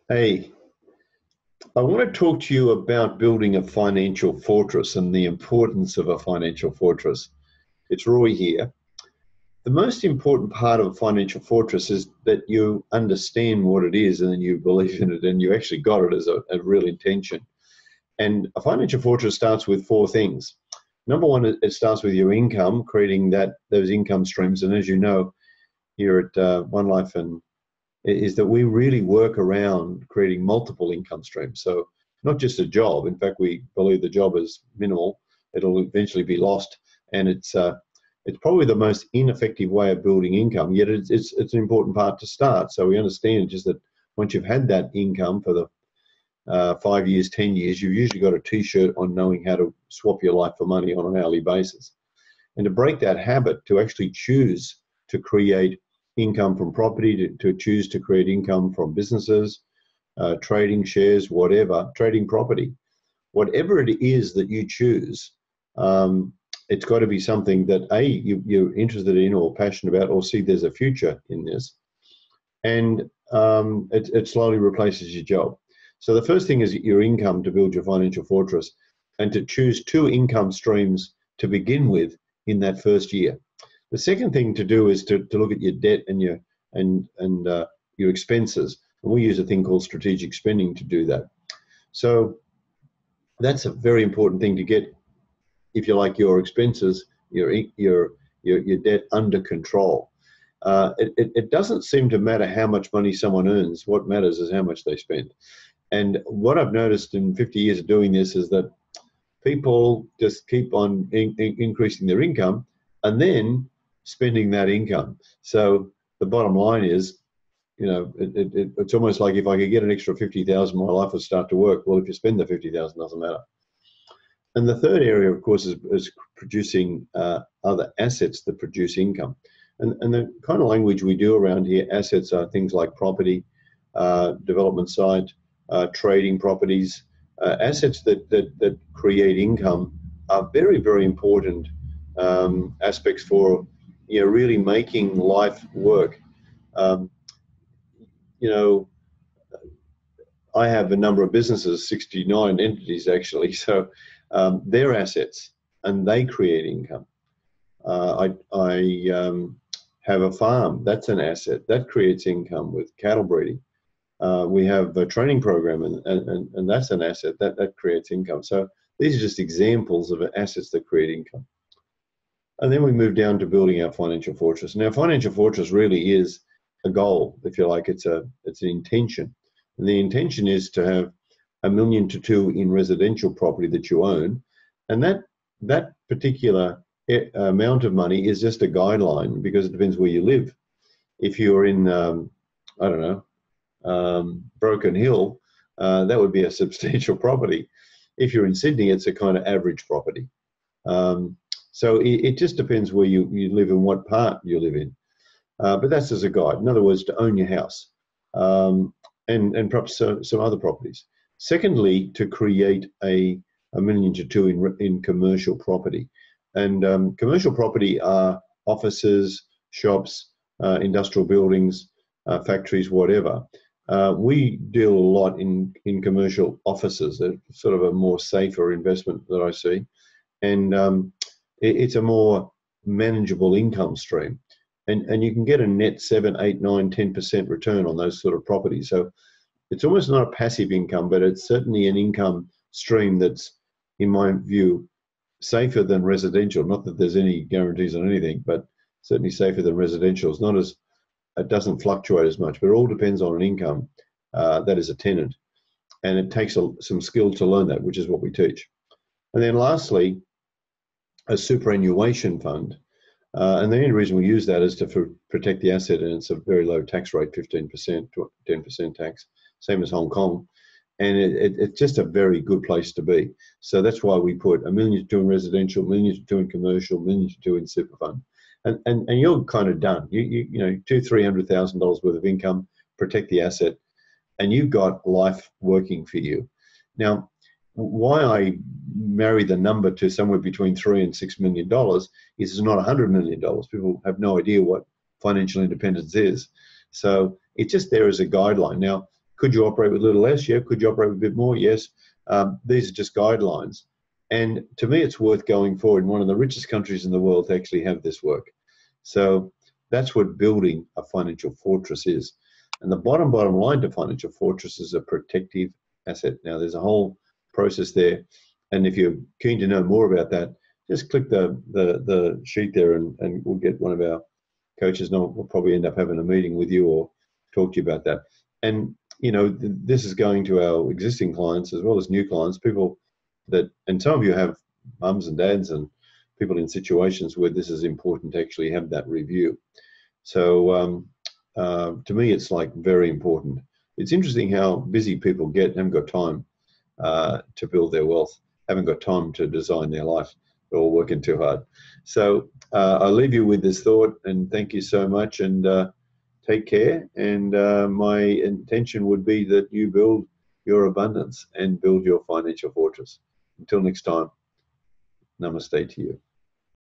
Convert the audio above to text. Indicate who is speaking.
Speaker 1: Hey, I want to talk to you about building a financial fortress and the importance of a financial fortress. It's Roy here. The most important part of a financial fortress is that you understand what it is and then you believe in it and you actually got it as a real intention. And a financial fortress starts with four things. Number one, it starts with your income, creating those income streams. And as you know, here at One Life and is that we really work around creating multiple income streams. So not just a job. In fact, we believe the job is minimal. It'll eventually be lost, and it's probably the most ineffective way of building income. Yet it's an important part to start. So we understand just that once you've had that income for the 5 years, 10 years, you've usually got a T-shirt on knowing how to swap your life for money on an hourly basis. And to break that habit, to actually choose to create income from property, to choose to create income from businesses, trading shares, whatever, trading property, whatever it is that you choose, it's got to be something that you're interested in or passionate about or see there's a future in this. And it slowly replaces your job. So the first thing is your income to build your financial fortress and to choose two income streams to begin with in that first year. The second thing to do is to look at your debt and your expenses. And we use a thing called strategic spending to do that. So that's a very important thing to get, if you like, your expenses, your debt under control. It doesn't seem to matter how much money someone earns. What matters is how much they spend. And what I've noticed in 50 years of doing this is that people just keep on increasing their income and then spending that income. So the bottom line is, it's almost like if I could get an extra 50,000, my life would start to work. Well, if you spend the 50,000, doesn't matter. And the third area, of course, is producing other assets that produce income. And the kind of language we do around here, assets are things like property, development site, trading properties, assets that create income are very, very important aspects for really making life work. Um, you know, I have a number of businesses, 69 entities actually, so they're assets and they create income. I have a farm, that's an asset, that creates income with cattle breeding. We have a training program and that's an asset, that creates income. So these are just examples of assets that create income. And then we move down to building our financial fortress. Now, financial fortress really is a goal, if you like. It's an intention. And the intention is to have $1 million to 2 million in residential property that you own. And that particular amount of money is just a guideline because it depends where you live. If you're in, I don't know, Broken Hill, that would be a substantial property. If you're in Sydney, it's a kind of average property. So it just depends where you live and what part you live in. But that's as a guide. In other words, to own your house and perhaps some other properties. Secondly, to create a $1 million to 2 million in commercial property. And commercial property are offices, shops, industrial buildings, factories, whatever. We deal a lot in commercial offices, sort of a more safer investment that I see. And it's a more manageable income stream. And you can get a net 7, 8, 9, 10% return on those sort of properties. So it's almost not a passive income, but it's certainly an income stream that's, in my view, safer than residential. Not that there's any guarantees on anything, but certainly safer than residential. It doesn't fluctuate as much, but it all depends on an income that is a tenant. And it takes some skill to learn that, which is what we teach. And then lastly, a superannuation fund. And the only reason we use that is to protect the asset, and it's a very low tax rate, 15% to 10% tax, same as Hong Kong. And it's just a very good place to be. So that's why we put $1 million to 2 million in residential, $1 million to 2 million in commercial, $1 million to 2 million in super fund. And you're kind of done. You know, $200,000-300,000 worth of income, protect the asset, and you've got life working for you. Now, why I marry the number to somewhere between $3 and $6 million is it's not $100 million. People have no idea what financial independence is. So it's just there as a guideline. Now, Could you operate with a little less? Yeah. Could you operate with a bit more? Yes. These are just guidelines. And to me, it's worth going forward. One of the richest countries in the world to actually have this work. So that's what building a financial fortress is. And the bottom line to financial fortress is a protective asset. Now, there's a whole process there. And if you're keen to know more about that, just click the sheet there and we'll get one of our coaches. No, we'll probably end up having a meeting with you or talk to you about that. And, you know, this is going to our existing clients as well as new clients, people that, and some of you have mums and dads and people in situations where this is important to actually have that review. So to me, it's like very important. It's interesting how busy people get, haven't got time to build their wealth, haven't got time to design their life. They're all working too hard. So I'll leave you with this thought, and thank you so much, and take care. And my intention would be that you build your abundance and build your financial fortress. Until next time, namaste to you.